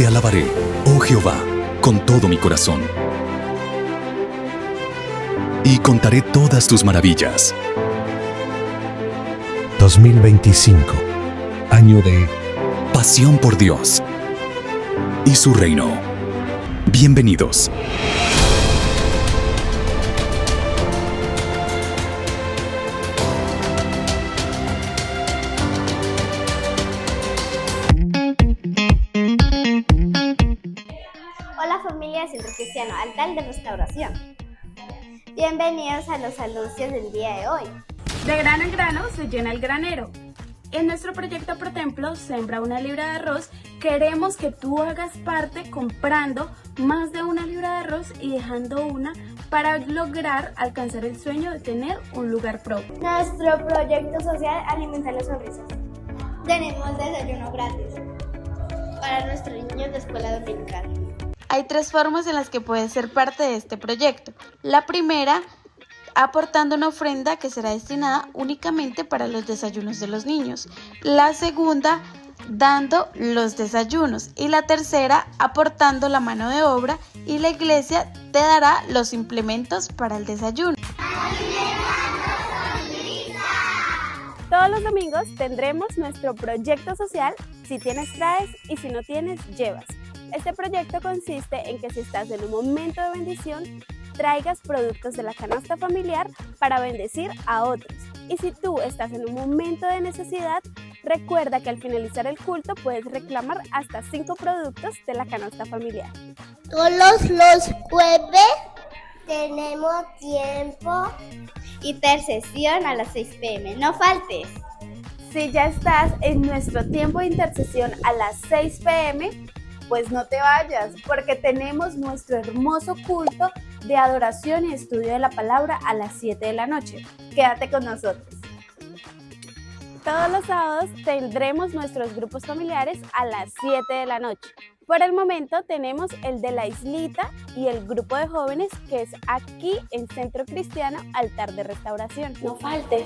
Te alabaré, oh Jehová, con todo mi corazón. Y contaré todas tus maravillas. 2025, año de Pasión por Dios y su reino. Bienvenidos. Hola familia de Centro Cristiano Altar de Restauración. Bienvenidos a los anuncios del día de hoy. De grano en grano se llena el granero. En nuestro proyecto ProTemplo, Sembra una libra de arroz, queremos que tú hagas parte comprando más de una libra de arroz y dejando una para lograr alcanzar el sueño de tener un lugar propio. Nuestro proyecto social Alimentar las Sonrisas. Tenemos desayuno gratis para nuestros niños de escuela dominical. Hay 3 formas en las que puedes ser parte de este proyecto. La primera, aportando una ofrenda que será destinada únicamente para los desayunos de los niños. La segunda, dando los desayunos. Y la tercera, aportando la mano de obra, y la iglesia te dará los implementos para el desayuno. Todos los domingos tendremos nuestro proyecto social. Si tienes, traes, y si no tienes, llevas. Este proyecto consiste en que si estás en un momento de bendición, traigas productos de la canasta familiar para bendecir a otros. Y si tú estás en un momento de necesidad, recuerda que al finalizar el culto puedes reclamar hasta 5 productos de la canasta familiar. Todos los jueves tenemos tiempo intercesión a las 6 p.m. No faltes. Si ya estás en nuestro tiempo de intercesión a las 6 p.m., pues no te vayas, porque tenemos nuestro hermoso culto de adoración y estudio de la palabra a las 7 de la noche. Quédate con nosotros. Todos los sábados tendremos nuestros grupos familiares a las 7 de la noche. Por el momento tenemos el de la islita y el grupo de jóvenes que es aquí en Centro Cristiano Altar de Restauración. No faltes.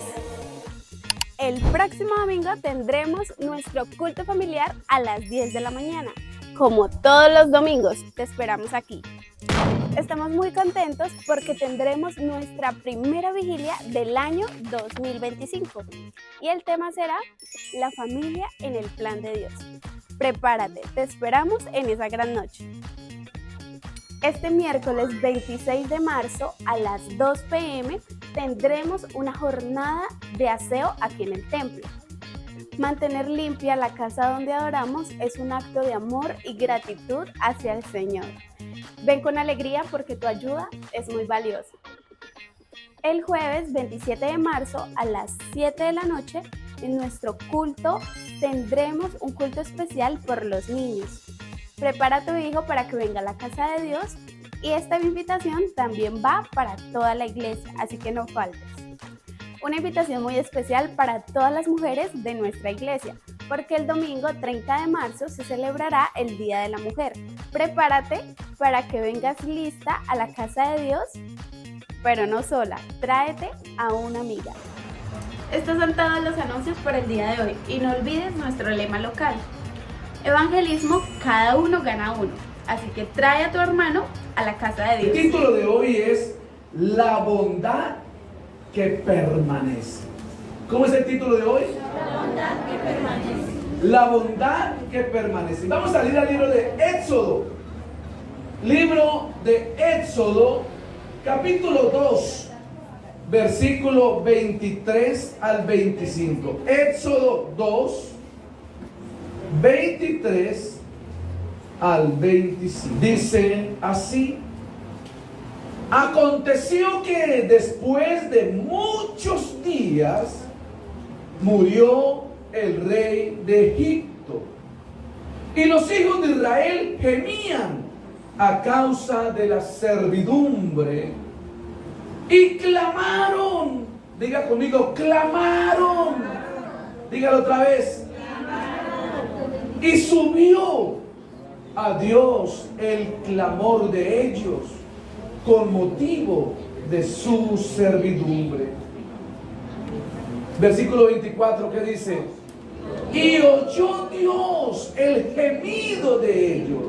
El próximo domingo tendremos nuestro culto familiar a las 10 de la mañana. Como todos los domingos, te esperamos aquí. Estamos muy contentos porque tendremos nuestra primera vigilia del año 2025 y el tema será la familia en el plan de Dios. Prepárate, te esperamos en esa gran noche. Este miércoles 26 de marzo a las 2 p.m. tendremos una jornada de aseo aquí en el templo. Mantener limpia la casa donde adoramos es un acto de amor y gratitud hacia el Señor. Ven con alegría porque tu ayuda es muy valiosa. El jueves 27 de marzo a las 7 de la noche en nuestro culto tendremos un culto especial por los niños. Prepara a tu hijo para que venga a la casa de Dios y esta invitación también va para toda la iglesia, así que no faltes. Una invitación muy especial para todas las mujeres de nuestra iglesia, porque el domingo 30 de marzo se celebrará el Día de la Mujer. Prepárate para que vengas lista a la casa de Dios, pero no sola, tráete a una amiga. Estos son todos los anuncios por el día de hoy y no olvides nuestro lema local. Evangelismo, cada uno gana uno, así que trae a tu hermano a la casa de Dios. El título de hoy es La bondad que permanece. ¿Cómo es el título de hoy? La bondad que permanece. La bondad que permanece. Vamos a ir al libro de Éxodo. Libro de Éxodo, capítulo 2, versículo 23 al 25. Éxodo 2, 23 al 25. Dice así: aconteció que después de muchos días murió el rey de Egipto, y los hijos de Israel gemían a causa de la servidumbre, y clamaron. Diga conmigo, clamaron. Dígalo otra vez. Y subió a Dios el clamor de ellos con motivo de su servidumbre. Versículo 24, ¿qué dice? Y oyó Dios el el gemido de ellos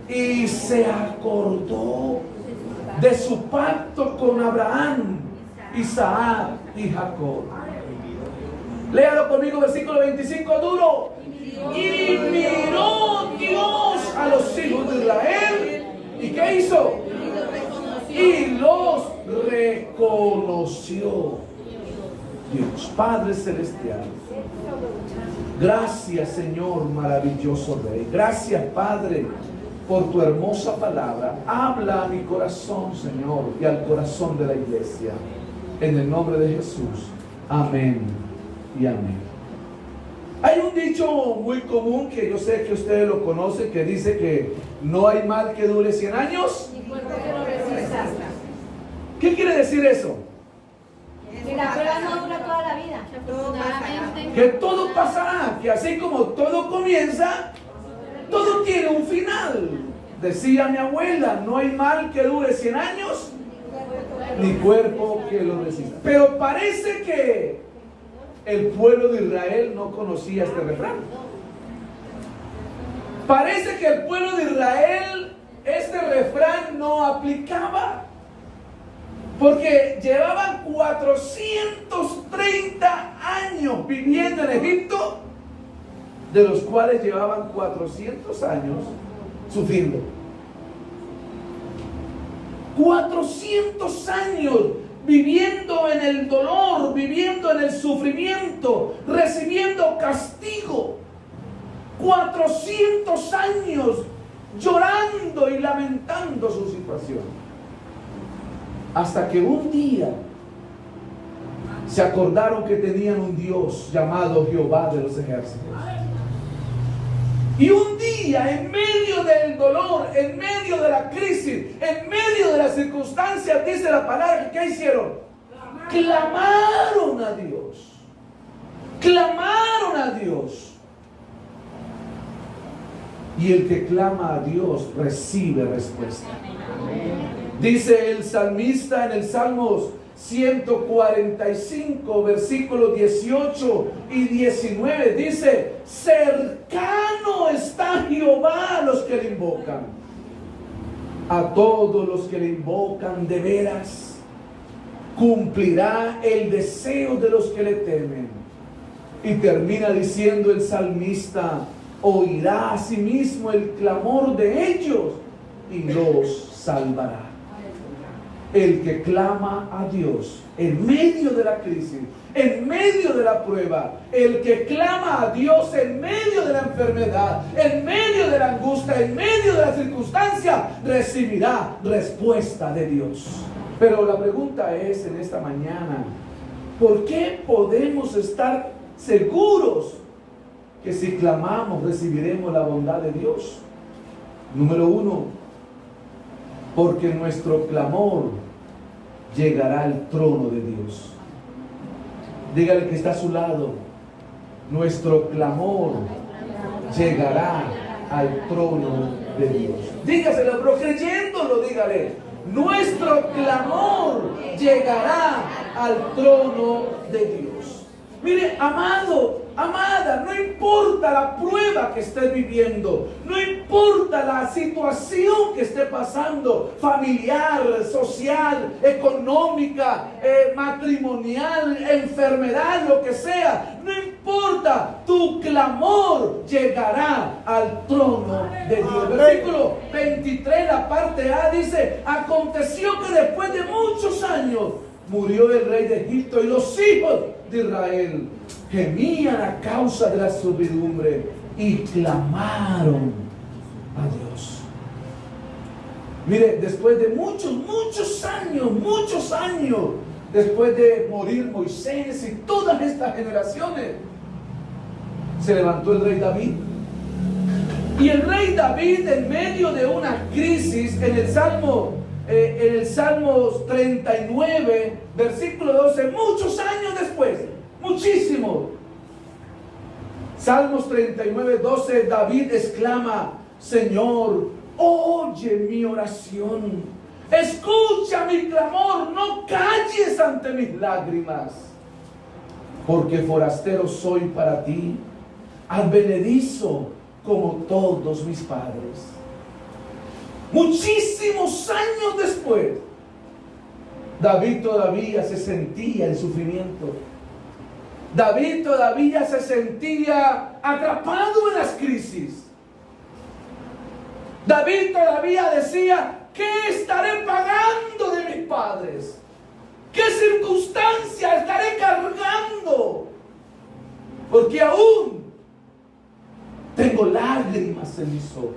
y se acordó de su pacto con Abraham, Isaac y Jacob. Léalo conmigo, versículo 25, duro. Y miró Dios a los hijos de Israel. ¿Y qué hizo? Y los reconoció. Dios Padre Celestial, gracias Señor maravilloso Rey. Gracias Padre por tu hermosa palabra. Habla a mi corazón, Señor, y al corazón de la iglesia. En el nombre de Jesús. Amén y amén. Hay un dicho muy común que yo sé que ustedes lo conocen, que dice que no hay mal que dure 100 años. ¿Qué quiere decir eso? Que la prueba no dura toda la vida. Que todo pasará, que así como todo comienza, todo tiene un final. Decía mi abuela, no hay mal que dure 100 años, ni cuerpo que lo resista. Pero parece que el pueblo de Israel no conocía este refrán. Parece que el pueblo de Israel este refrán no aplicaba, porque llevaban 430 años viviendo en Egipto, de los cuales llevaban 400 años sufriendo. 400 años viviendo en el dolor, viviendo en el sufrimiento, recibiendo castigo. 400 años llorando y lamentando su situación. Hasta que un día se acordaron que tenían un Dios llamado Jehová de los ejércitos. Y un día, en medio del dolor, en medio de la crisis, en medio de las circunstancias, dice la palabra, ¿qué hicieron? Clamaron a Dios. Clamaron a Dios. Y el que clama a Dios recibe respuesta. Dice el salmista en el Salmos 145, versículos 18 y 19, dice: cercano está Jehová a los que le invocan, a todos los que le invocan de veras. Cumplirá el deseo de los que le temen. Y termina diciendo el salmista: oirá asimismo el clamor de ellos y los salvará. El que clama a Dios en medio de la crisis, en medio de la prueba, el que clama a Dios en medio de la enfermedad, en medio de la angustia, en medio de la circunstancia, recibirá respuesta de Dios. Pero la pregunta es en esta mañana: ¿por qué podemos estar seguros que si clamamos recibiremos la bondad de Dios? Número uno, porque nuestro clamor llegará al trono de Dios. Dígale que está a su lado: nuestro clamor llegará al trono de Dios. Dígaselo, pero creyéndolo, dígale: nuestro clamor llegará al trono de Dios. Mire, amado, amada, no importa la prueba que estés viviendo, no importa la situación que esté pasando, familiar, social, económica, matrimonial, enfermedad, lo que sea, no importa, tu clamor llegará al trono de Dios. Versículo 23, la parte A dice: aconteció que después de muchos años murió el rey de Egipto, y los hijos de Israel gemían a causa de la servidumbre y clamaron a Dios. Mire, después de muchos años, después de morir Moisés y todas estas generaciones, se levantó el rey David. Y el rey David, en medio de una crisis, en el Salmos 39, versículo 12, muchos años después, muchísimo. Salmos 39, 12, David exclama: Señor, oye mi oración, escucha mi clamor, no calles ante mis lágrimas, porque forastero soy para ti, advenedizo como todos mis padres. Muchísimos años después, David todavía se sentía en sufrimiento. David todavía se sentía atrapado en las crisis. David todavía decía: ¿qué estaré pagando de mis padres? ¿Qué circunstancia estaré cargando? Porque aún tengo lágrimas en mis ojos.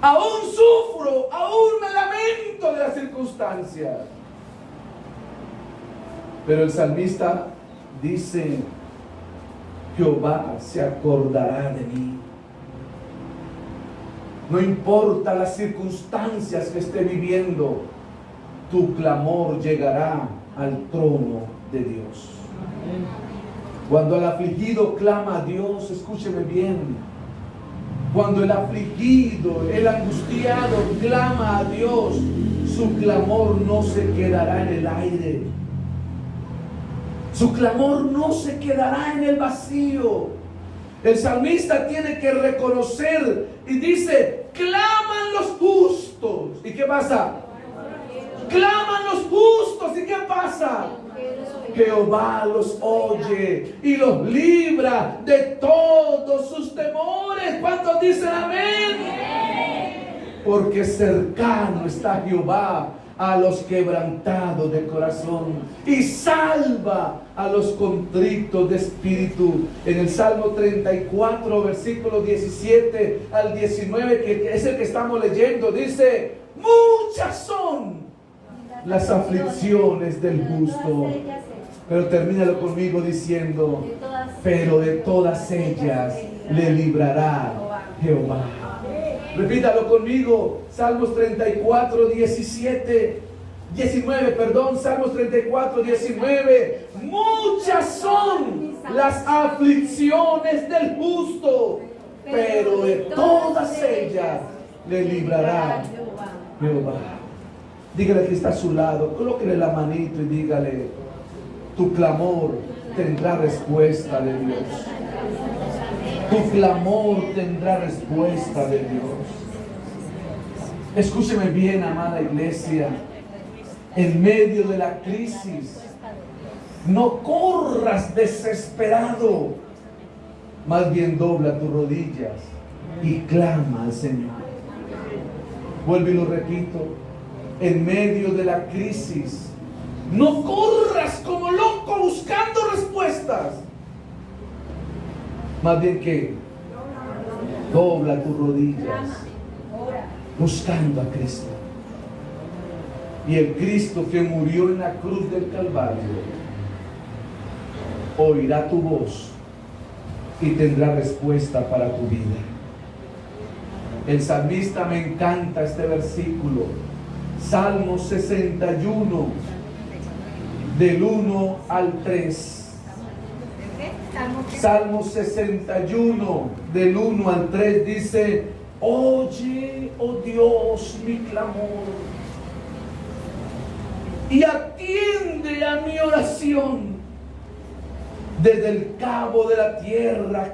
Aún sufro, aún me lamento de las circunstancias. Pero el salmista dice: Jehová se acordará de mí. No importa las circunstancias que esté viviendo, tu clamor llegará al trono de Dios. Cuando el afligido clama a Dios, escúcheme bien, cuando el afligido, el angustiado clama a Dios, su clamor no se quedará en el aire. Su clamor no se quedará en el vacío. El salmista tiene que reconocer y dice: claman los justos. ¿Y qué pasa? Claman los justos. ¿Y qué pasa? Jehová los oye y los libra de todos sus temores. ¿Cuántos dicen amén? Porque cercano está Jehová a los quebrantados de corazón y salva a los contritos de espíritu. En el Salmo 34, versículos 17 al 19, que es el que estamos leyendo, dice: muchas son las aflicciones del justo. Pero termínalo conmigo diciendo: pero de todas ellas le librará Jehová. Repítalo conmigo. Salmos 34, 19, Salmos 34, 19. Muchas son las aflicciones del justo, pero de todas ellas le librará Jehová. Dígale que está a su lado, colóquele la manito y dígale: tu clamor tendrá respuesta de Dios. Tu clamor tendrá respuesta de Dios. Escúcheme bien, amada iglesia. En medio de la crisis, no corras desesperado. Más bien dobla tus rodillas y clama al Señor. Vuelvo y lo repito. En medio de la crisis, no corras como loco buscando respuestas. Más bien que dobla tus rodillas buscando a Cristo. Y el Cristo que murió en la cruz del Calvario oirá tu voz y tendrá respuesta para tu vida. El salmista, me encanta este versículo. Salmo 61, del 1 al 3. Salmo 61, del 1 al 3 dice: oye, oh Dios, mi clamor, y atiende a mi oración. Desde el cabo de la tierra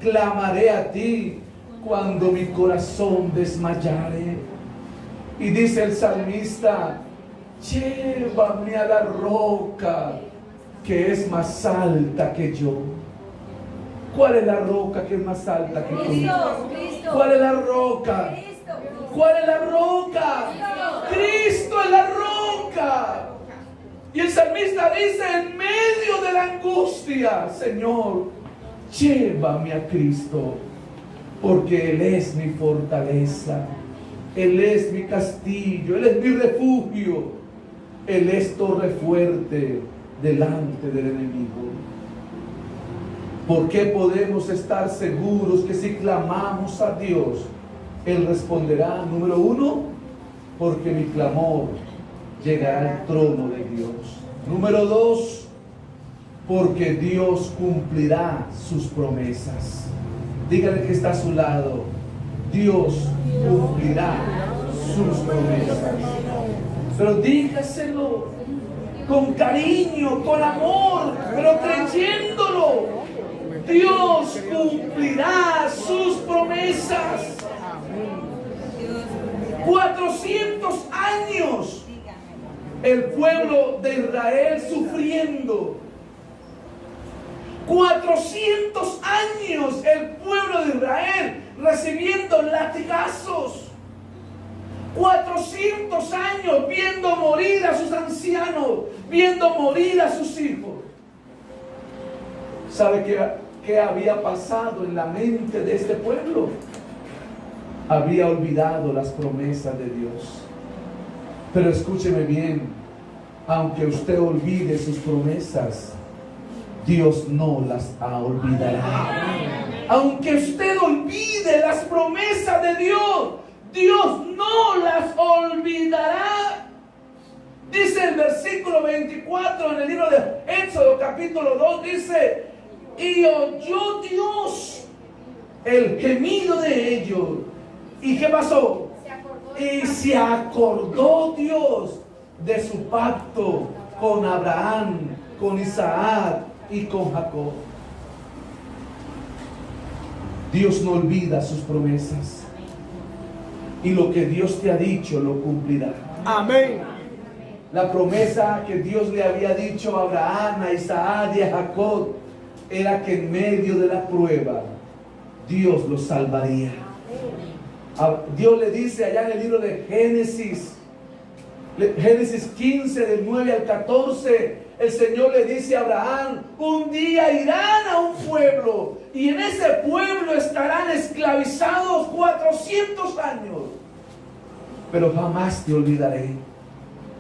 clamaré a ti cuando mi corazón desmayare. Y dice el salmista: llévame a la roca que es más alta que yo. ¿Cuál es la roca que es más alta que tú? ¿Cuál es la roca? ¿Cuál es la roca? Cristo es la roca. Y el salmista dice: en medio de la angustia, Señor, llévame a Cristo, porque Él es mi fortaleza, Él es mi castillo, Él es mi refugio, Él es torre fuerte delante del enemigo. ¿Por qué podemos estar seguros que si clamamos a Dios, Él responderá? Número uno, porque mi clamor llegará al trono de Dios. Número dos, porque Dios cumplirá sus promesas. Dígale que está a su lado: Dios cumplirá sus promesas. Pero dígaselo con cariño, con amor, pero creyéndolo. Dios cumplirá sus 400 años el pueblo de Israel sufriendo. 400 años el pueblo de Israel recibiendo latigazos. 400 años viendo morir a sus ancianos, viendo morir a sus hijos. ¿Sabe qué había pasado en la mente de este pueblo? Había olvidado las promesas de Dios. Pero escúcheme bien, aunque usted olvide sus promesas, Dios no las olvidará. Aunque usted olvide las promesas de Dios, Dios no las olvidará. Dice el versículo 24 en el libro de Éxodo capítulo 2, dice: y oyó Dios el gemido de ellos. ¿Y qué pasó? Y se acordó Dios de su pacto con Abraham, con Isaac y con Jacob. Dios no olvida sus promesas. Y lo que Dios te ha dicho lo cumplirá. Amén. La promesa que Dios le había dicho a Abraham, a Isaac y a Jacob era que en medio de la prueba Dios los salvaría. Dios le dice allá en el libro de Génesis 15 del 9 al 14, el Señor le dice a Abraham: un día irán a un pueblo y en ese pueblo estarán esclavizados 400 años, pero jamás te olvidaré,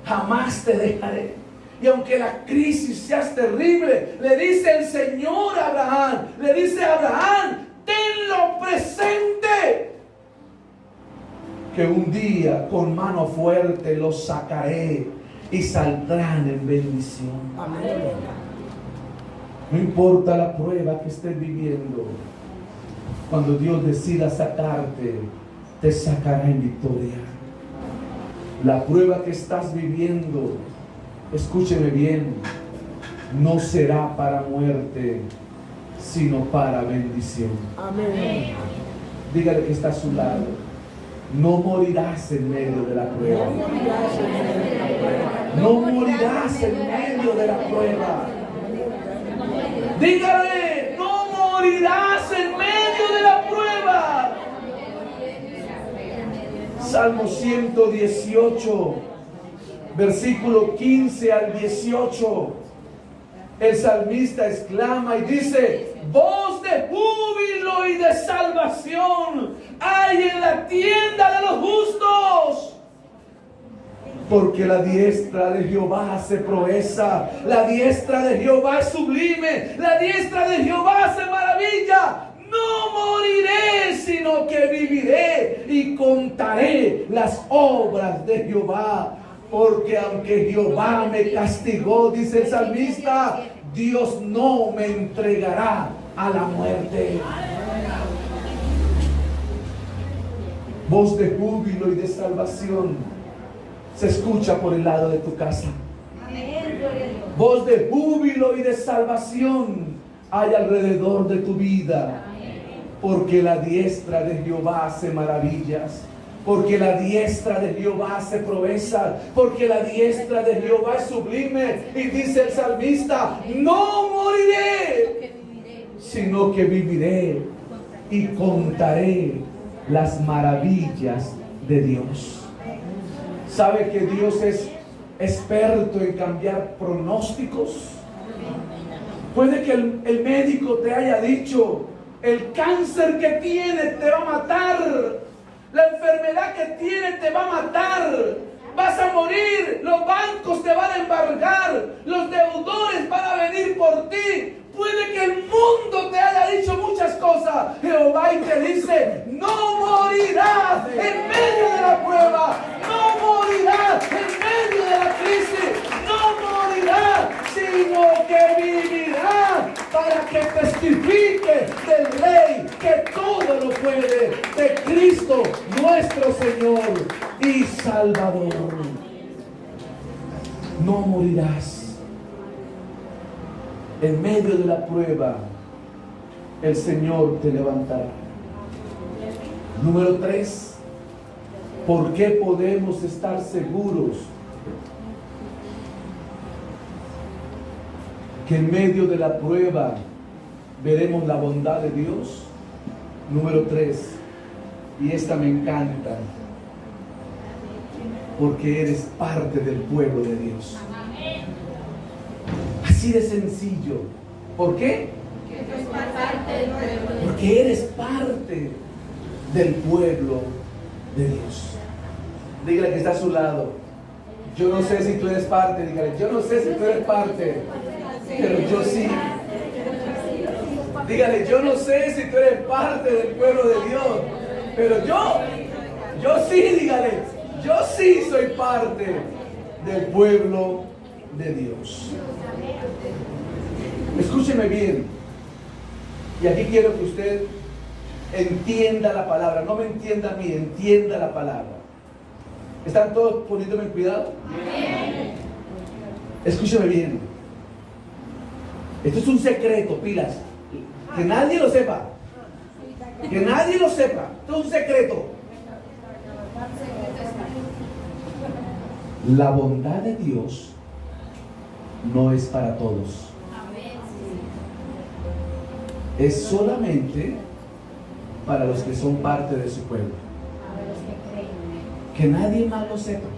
jamás te dejaré. Y aunque la crisis sea terrible, le dice el Señor a Abraham, le dice a Abraham: tenlo presente, que un día con mano fuerte los sacaré y saldrán en bendición. Amén. No importa la prueba que estés viviendo, cuando Dios decida sacarte, te sacará en victoria. La prueba que estás viviendo, escúcheme bien, no será para muerte, sino para bendición. Amén. Dígale que está a su lado: no morirás en medio de la prueba. No morirás en medio de la prueba. Dígale: no morirás en medio de la prueba. Salmo 118, versículo 15 al 18. El salmista exclama y dice: voz de júbilo y de salvación hay en la tienda de los justos. Porque la diestra de Jehová hace proeza, la diestra de Jehová es sublime, la diestra de Jehová hace maravilla. No moriré, sino que viviré y contaré las obras de Jehová. Porque aunque Jehová me castigó, dice el salmista, Dios no me entregará a la muerte. Voz de júbilo y de salvación se escucha por el lado de tu casa. Voz de júbilo y de salvación hay alrededor de tu vida. Porque la diestra de Jehová hace maravillas. Porque la diestra de Jehová hace proezas. Porque la diestra de Jehová es sublime. Y dice el salmista: no moriré, sino que viviré y contaré las maravillas de Dios. ¿Sabe que Dios es experto en cambiar pronósticos? Puede que el médico te haya dicho: el cáncer que tienes te va a matar. La enfermedad que tienes te va a matar. Vas a morir. Los bancos te van a embargar. Los deudores van a venir por ti. Puede que el mundo te haya dicho muchas cosas. Jehová y te dice: no morirás en medio de la prueba. No morirás en medio de la crisis. No morirás, sino que vivirás para que testifique del Rey que todo lo puede, de Cristo nuestro Señor y Salvador. No morirás. En medio de la prueba, el Señor te levantará. Número 3. ¿Por qué podemos estar seguros que en medio de la prueba veremos la bondad de Dios? Número 3, y esta me encanta, porque eres parte del pueblo de Dios. Así de sencillo. ¿Por qué? Porque eres parte del pueblo de Dios. Dígale que está a su lado: yo no sé si tú eres parte. Dígale: yo no sé si tú eres parte, pero yo sí. Dígale: yo no sé si tú eres parte del pueblo de Dios, pero yo sí. Dígale: yo sí soy parte del pueblo de Dios. Escúcheme bien, y aquí quiero que usted entienda la palabra. No me entienda a mí, entienda la palabra. ¿Están todos poniéndome en cuidado? Escúcheme bien. Esto es un secreto, pilas. Que nadie lo sepa. Que nadie lo sepa. Esto es un secreto. La bondad de Dios no es para todos. Es solamente para los que son parte de su pueblo. Que nadie más lo sepa.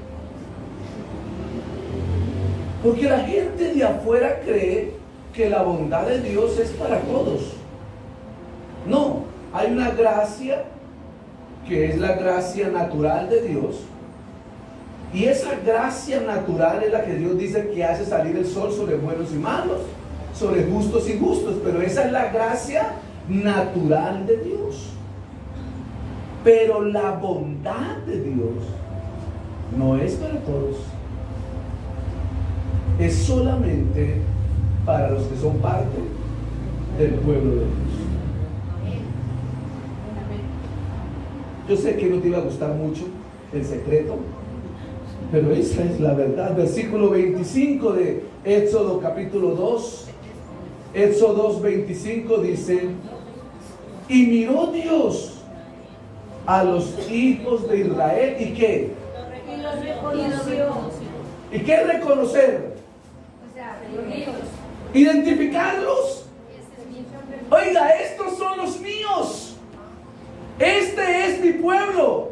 Porque la gente de afuera cree que la bondad de Dios es para todos. No, hay una gracia que es la gracia natural de Dios. Y esa gracia natural es la que Dios dice que hace salir el sol sobre buenos y malos, sobre justos y injustos. Pero esa es la gracia natural de Dios. Pero la bondad de Dios no es para todos. Es solamente para los que son parte del pueblo de Dios. Yo sé que no te iba a gustar mucho el secreto, pero esa es la verdad. Versículo 25 de Éxodo capítulo 2. Éxodo 2:25 dice: y miró Dios a los hijos de Israel, ¿y qué? ¿Y qué reconocer? Identificarlos. Oiga, estos son los míos. Este es mi pueblo.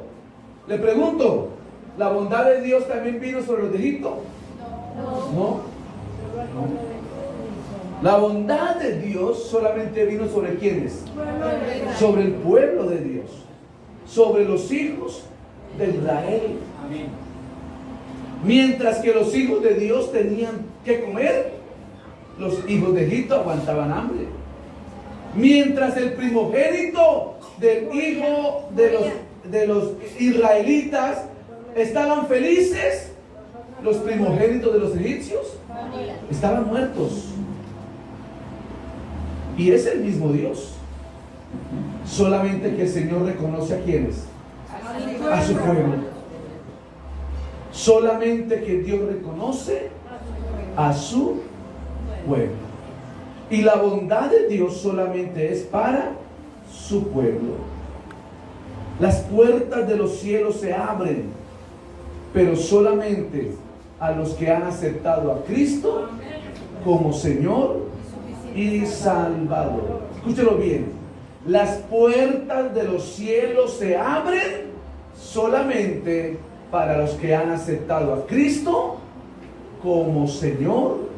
Le pregunto, ¿la bondad de Dios también vino sobre los de Egipto? No. La bondad de Dios solamente vino sobre ¿quiénes? Sobre el pueblo de Dios, sobre los hijos de Israel. Mientras que los hijos de Dios tenían que comer, los hijos de Egipto aguantaban hambre. Mientras el primogénito del hijo de los israelitas estaban felices, los primogénitos de los egipcios estaban muertos. Y es el mismo Dios, solamente que el Señor reconoce a quienes, a su pueblo. Solamente que Dios reconoce a su pueblo. Y la bondad de Dios solamente es para su pueblo. Las puertas de los cielos se abren, pero solamente a los que han aceptado a Cristo como Señor y Salvador. Escúchelo bien. Las puertas de los cielos se abren solamente para los que han aceptado a Cristo como Señor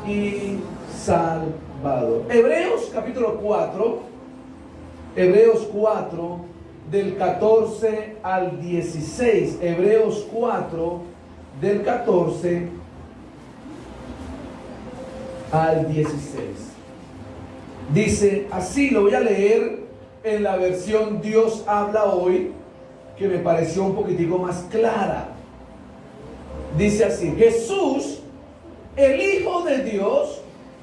y Salvador. Hebreos capítulo 4, Hebreos 4 del 14 al 16. Hebreos 4 del 14 al 16. Dice así, lo voy a leer en la versión Dios habla hoy, que me pareció un poquitico más clara. Dice así: Jesús, el Hijo de Dios,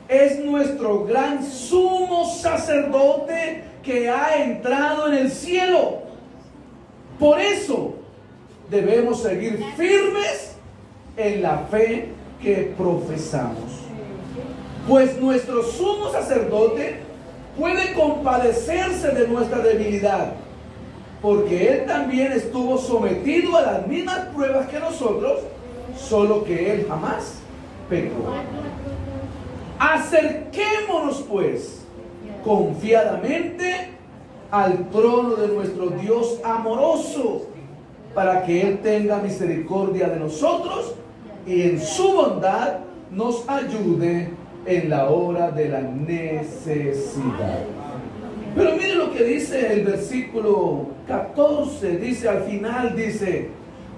es nuestro gran sumo sacerdote que ha entrado en el cielo. Por eso debemos seguir firmes en la fe que profesamos. Pues nuestro sumo sacerdote puede compadecerse de nuestra debilidad porque Él también estuvo sometido a las mismas pruebas que nosotros, solo que Él jamás pecó. Acerquémonos pues confiadamente al trono de nuestro Dios amoroso, para que Él tenga misericordia de nosotros y en su bondad nos ayude en la hora de la necesidad. Pero mire lo que dice el versículo 14, dice al final, dice,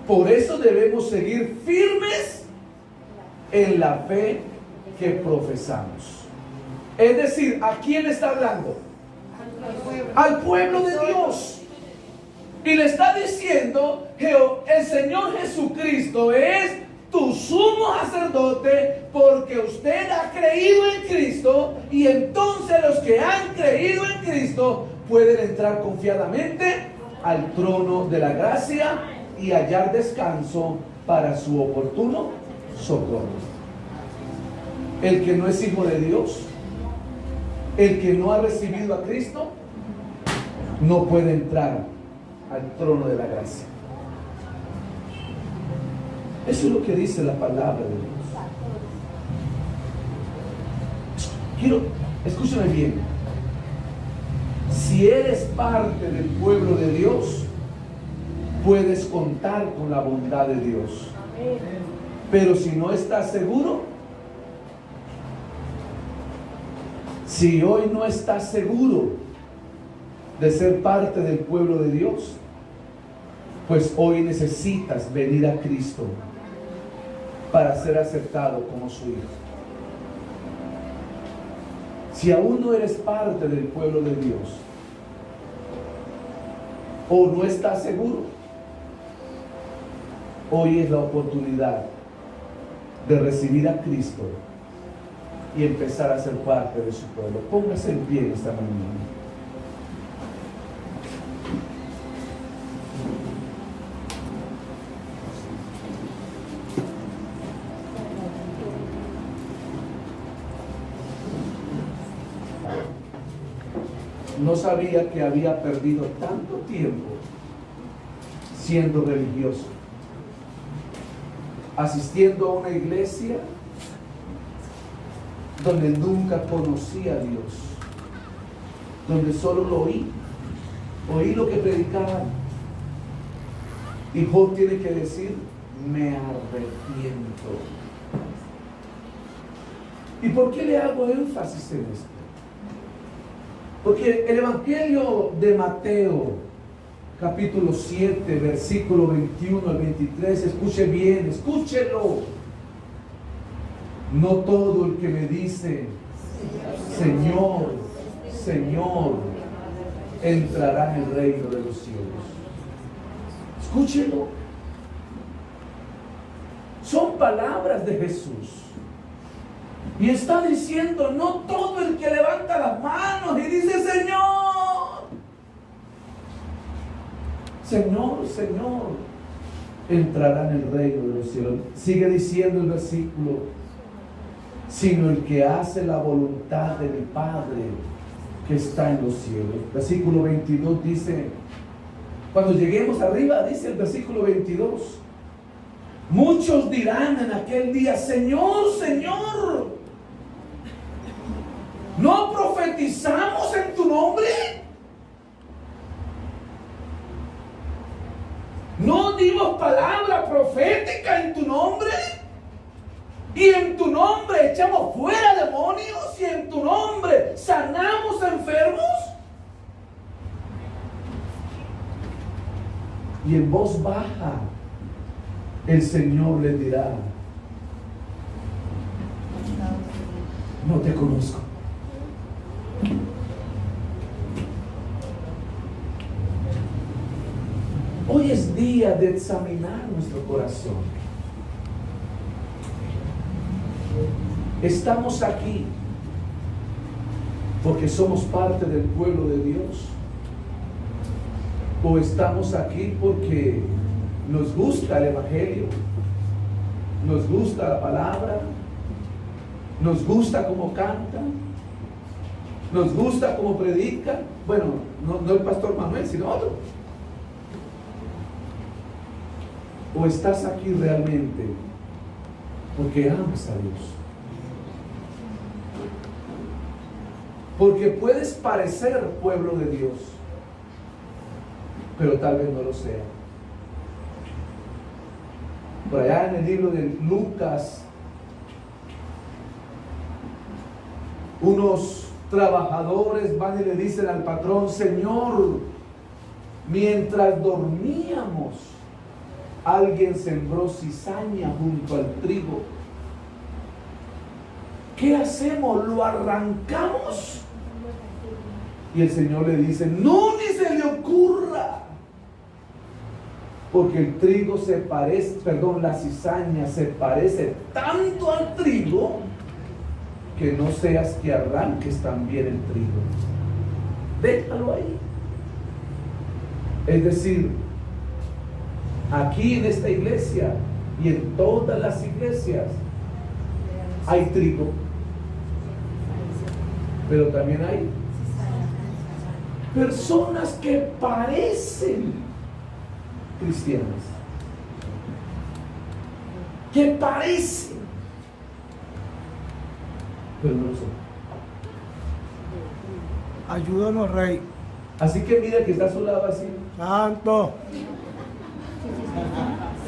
por eso debemos seguir firmes en la fe que profesamos. Es decir, ¿a quién está hablando? Al pueblo de Dios. Y le está diciendo, el Señor Jesucristo es tu sumo sacerdote porque usted ha creído en Cristo, y entonces los que han creído en Cristo pueden entrar confiadamente al trono de la gracia y hallar descanso para su oportuno socorro. El que no es hijo de Dios, el que no ha recibido a Cristo, no puede entrar al trono de la gracia. Eso es lo que dice la palabra de Dios. Escúchame bien. Si eres parte del pueblo de Dios, puedes contar con la bondad de Dios. Pero si no estás seguro, si hoy no estás seguro de ser parte del pueblo de Dios, pues hoy necesitas venir a Cristo para ser aceptado como su hijo. Si aún no eres parte del pueblo de Dios, o no estás seguro, hoy es la oportunidad de recibir a Cristo y empezar a ser parte de su pueblo. Póngase en pie esta mañana. No sabía que había perdido tanto tiempo siendo religioso, asistiendo a una iglesia donde nunca conocí a Dios, donde solo lo oí lo que predicaban. Y Job tiene que decir, me arrepiento. ¿Y por qué le hago énfasis en esto? Porque el Evangelio de Mateo, capítulo 7, versículo 21 al 23, escuche bien, escúchelo. No todo el que me dice, Señor, Señor, entrará en el reino de los cielos. Escúchelo. Son palabras de Jesús. Y está diciendo, no todo el que levanta las manos y dice, Señor, Señor, Señor, entrará en el reino de los cielos. Sigue diciendo el versículo, sino el que hace la voluntad de mi Padre que está en los cielos. Versículo 22 dice, cuando lleguemos arriba, dice el versículo 22, muchos dirán en aquel día, Señor, Señor, ¿no profetizamos en tu nombre? ¿No dimos palabra profética en tu nombre? Y en tu nombre echamos fuera demonios, y en tu nombre sanamos enfermos. Y en voz baja el Señor les dirá, no te conozco. Hoy es día de examinar nuestro corazón. Estamos aquí porque somos parte del pueblo de Dios, o estamos aquí porque nos gusta el Evangelio, nos gusta la palabra, nos gusta cómo cantan, nos gusta cómo predican. Bueno, no el pastor Manuel, sino otro. ¿O estás aquí realmente porque amas a Dios? Porque puedes parecer pueblo de Dios, pero tal vez no lo sea. Por allá en el libro de Lucas, unos trabajadores van y le dicen al patrón: Señor, mientras dormíamos, alguien sembró cizaña junto al trigo. ¿Qué hacemos? ¿Lo arrancamos? Y el Señor le dice: no, ni se le ocurra. Porque el trigo la cizaña se parece tanto al trigo que no seas que arranques también el trigo. Déjalo ahí. Es decir, aquí en esta iglesia y en todas las iglesias hay trigo, pero también hay personas que parecen cristianas, que parecen, pero no lo son. Ayúdanos, Rey. Así que mira que está a su lado así. Santo.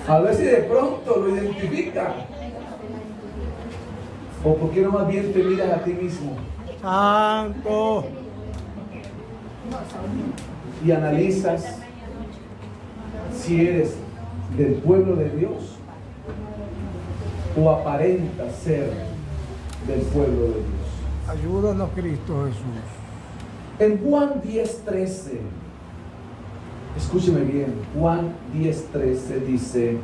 A ver si de pronto lo identifica. O por qué no más bien te miras a ti mismo Santo. y analizas si eres del pueblo de Dios o aparentas ser del pueblo de Dios. Ayúdanos, Cristo Jesús. En Juan 10:13, escúcheme bien, Juan 10:13 dice,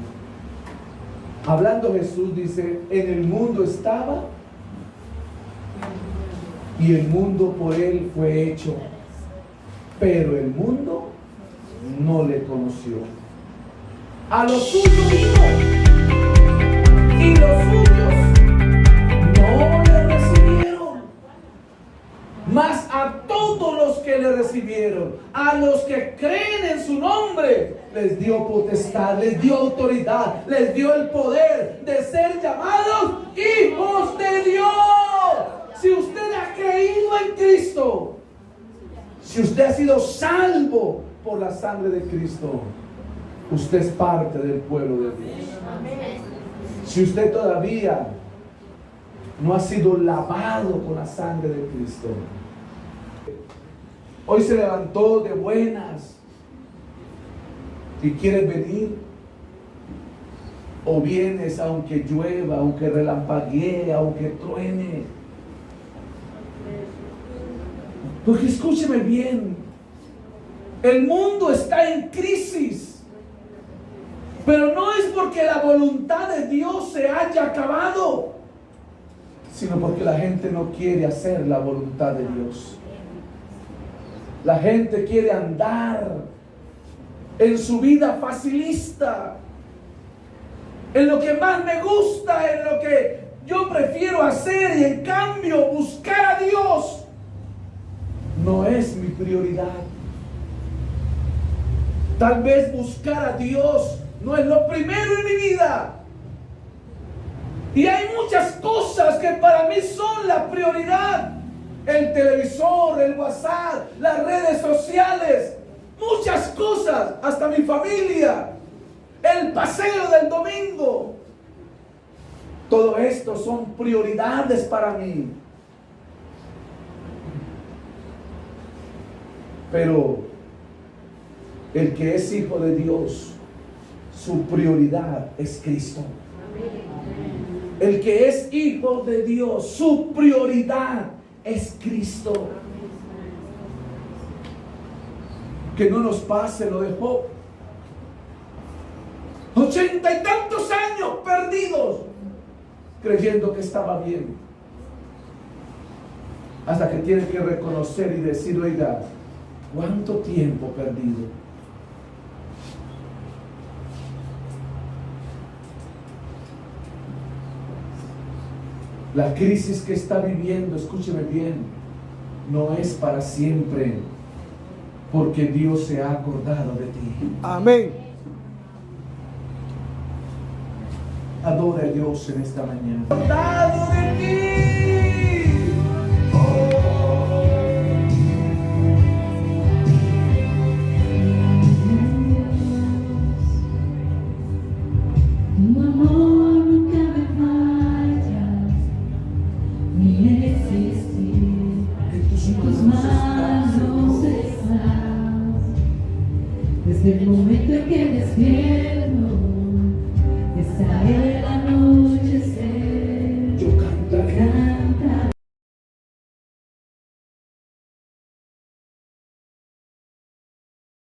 hablando Jesús, dice: en el mundo estaba y el mundo por él fue hecho, pero el mundo no le conoció. A los suyos vino y los suyos no le recibieron. Mas a todos los que le recibieron, a los que creen en su nombre, les dio potestad, les dio autoridad, les dio el poder de ser llamados hijos de Dios. Si usted ha creído en Cristo, si usted ha sido salvo por la sangre de Cristo, usted es parte del pueblo de Dios. Si usted todavía no ha sido lavado con la sangre de Cristo, hoy se levantó de buenas y quieres venir, o vienes aunque llueva, aunque relampaguee, aunque truene. Porque escúcheme bien, el mundo está en crisis, pero no es porque la voluntad de Dios se haya acabado, sino porque la gente no quiere hacer la voluntad de Dios. La gente quiere andar en su vida facilista, en lo que más me gusta, en lo que yo prefiero hacer, y en cambio buscar a Dios no es mi prioridad. Tal vez buscar a Dios no es lo primero en mi vida. Y hay muchas cosas que para mí son la prioridad. El televisor, el WhatsApp, las redes sociales, muchas cosas, hasta mi familia, el paseo del domingo. Todo esto son prioridades para mí. Pero el que es hijo de Dios, su prioridad es Cristo. El que es hijo de Dios, su prioridad es Cristo. Que no nos pase lo de Job. 80 y tantos años perdidos, creyendo que estaba bien, hasta que tiene que reconocer y decir: oiga, ¿cuánto tiempo perdido? La crisis que está viviendo, escúcheme bien, no es para siempre, porque Dios se ha acordado de ti. Amén. Adora a Dios en esta mañana. Dado de ti.